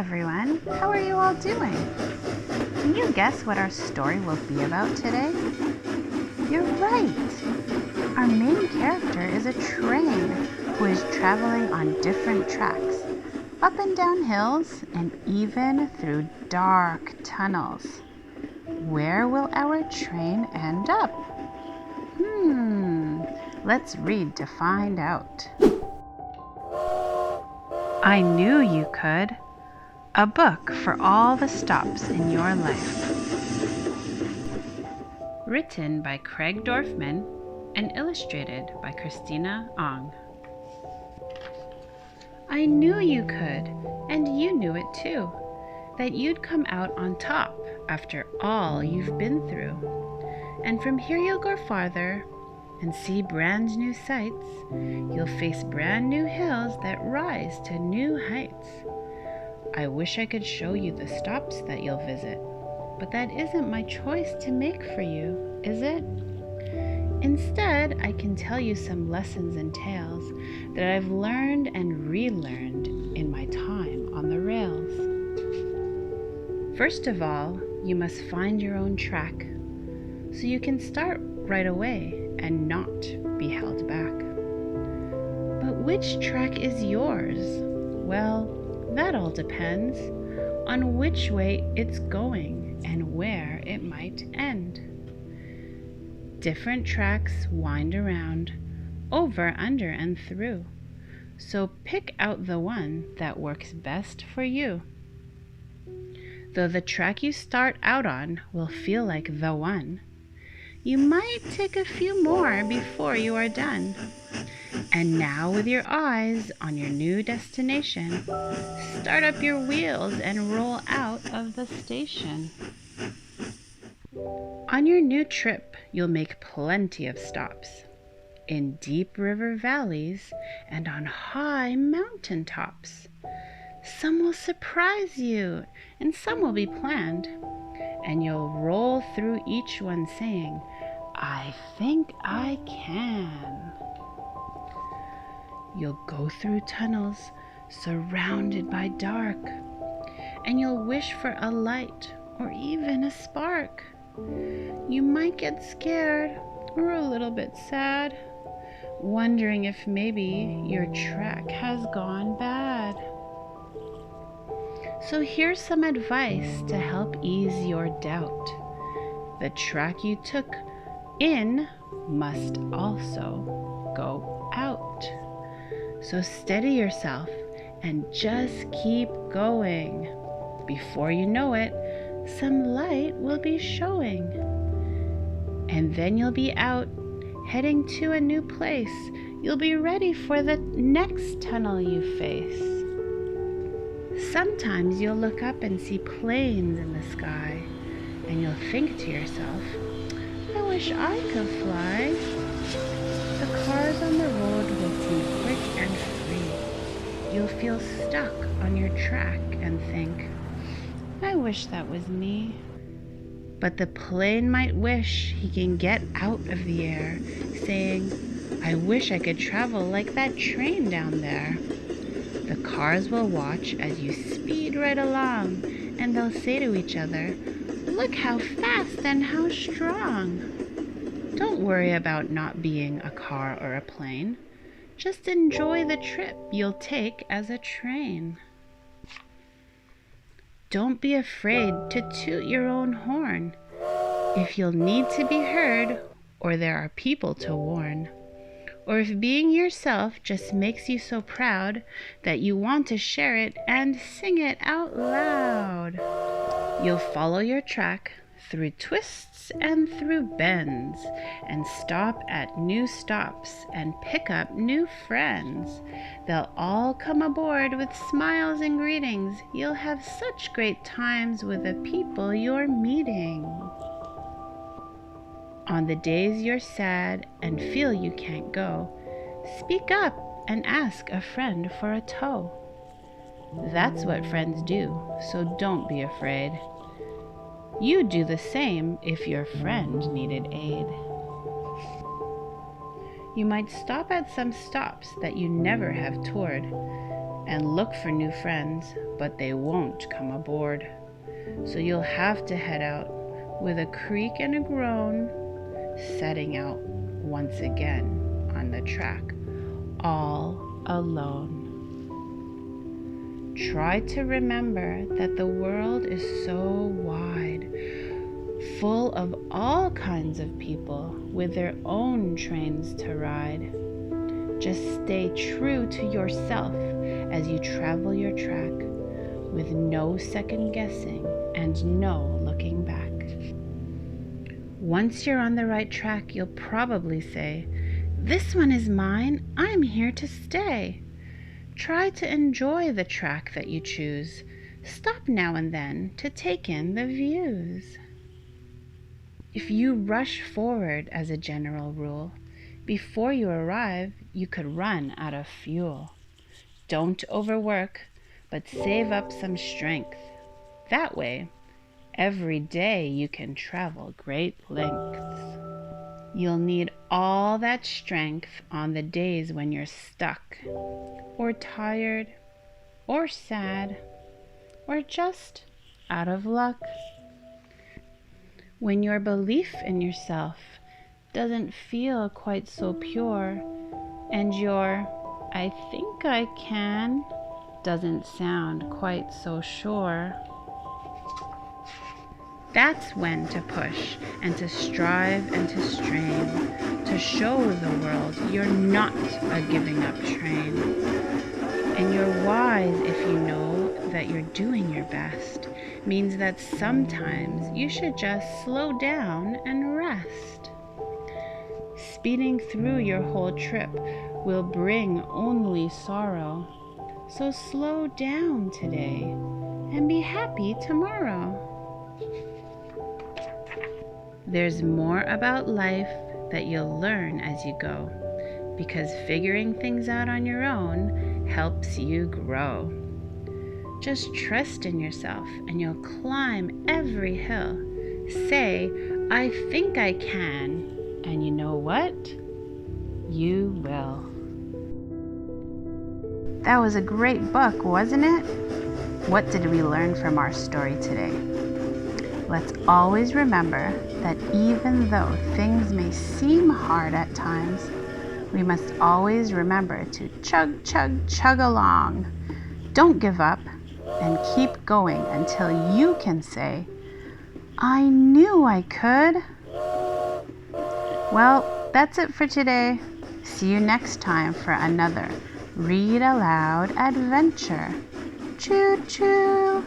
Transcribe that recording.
everyone, how are you all doing? Can you guess what our story will be about today? You're right! Our main character is a train who is traveling on different tracks, up and down hills, and even through dark tunnels. Where will our train end up? Let's read to find out. I Knew You Could, a book for all the stops in your life. Written by Craig Dorfsman and illustrated by Christina Ong. I knew you could, and you knew it too, that you'd come out on top after all you've been through. And from here you'll go farther and see brand new sights. You'll face brand new hills that rise to new heights. I wish I could show you the stops that you'll visit, but that isn't my choice to make for you, is it? Instead, I can tell you some lessons and tales that I've learned and relearned in my time on the rails. First of all, you must find your own track, so you can start right away and not be held back. But which track is yours? Well, that all depends on which way it's going and where it might end. Different tracks wind around, over, under, and through. So pick out the one that works best for you. Though the track you start out on will feel like the one, you might take a few more before you are done. And now with your eyes on your new destination, start up your wheels and roll out of the station. On your new trip, you'll make plenty of stops in deep river valleys and on high mountain tops. Some will surprise you and some will be planned, and you'll roll through each one saying, I think I can. You'll go through tunnels surrounded by dark, and you'll wish for a light or even a spark. You might get scared or a little bit sad, wondering if maybe your track has gone bad. So here's some advice to help ease your doubt. The track you took in must also go out. So steady yourself and just keep going. Before you know it, some light will be showing. And then you'll be out, heading to a new place. You'll be ready for the next tunnel you face. Sometimes you'll look up and see planes in the sky, and you'll think to yourself, I wish I could fly. The cars on the road will seem quick and free. You'll feel stuck on your track and think, I wish that was me. But the plane might wish he can get out of the air, saying, I wish I could travel like that train down there. The cars will watch as you speed right along, and they'll say to each other, look how fast and how strong. Don't worry about not being a car or a plane. Just enjoy the trip you'll take as a train. Don't be afraid to toot your own horn if you'll need to be heard or there are people to warn. Or if being yourself just makes you so proud that you want to share it and sing it out loud. You'll follow your track through twists and through bends, and stop at new stops and pick up new friends. They'll all come aboard with smiles and greetings. You'll have such great times with the people you're meeting. On the days you're sad and feel you can't go, speak up and ask a friend for a tow. That's what friends do, so don't be afraid. You'd do the same if your friend needed aid. You might stop at some stops that you never have toured, and look for new friends, but they won't come aboard. So you'll have to head out with a creak and a groan, setting out once again on the track, all alone. Try to remember that the world is so wide, full of all kinds of people with their own trains to ride. Just stay true to yourself as you travel your track, with no second guessing and no looking back. Once you're on the right track, you'll probably say, "This one is mine, I'm here to stay." Try to enjoy the track that you choose. Stop now and then to take in the views. If you rush forward as a general rule, before you arrive, you could run out of fuel. Don't overwork, but save up some strength. That way, every day you can travel great lengths. You'll need all that strength on the days when you're stuck, or tired, or sad, or just out of luck. When your belief in yourself doesn't feel quite so pure, and your "I think I can" doesn't sound quite so sure, that's when to push and to strive and to strain, to show the world you're not a giving up train. And you're wise if you know that you're doing your best, means that sometimes you should just slow down and rest. Speeding through your whole trip will bring only sorrow. So slow down today and be happy tomorrow. There's more about life that you'll learn as you go, because figuring things out on your own helps you grow. Just trust in yourself and you'll climb every hill. Say, "I think I can," and you know what? You will. That was a great book, wasn't it? What did we learn from our story today? Let's always remember that even though things may seem hard at times, we must always remember to chug, chug, chug along. Don't give up and keep going until you can say, "I knew I could." Well, that's it for today. See you next time for another Read Aloud Adventure. Choo choo!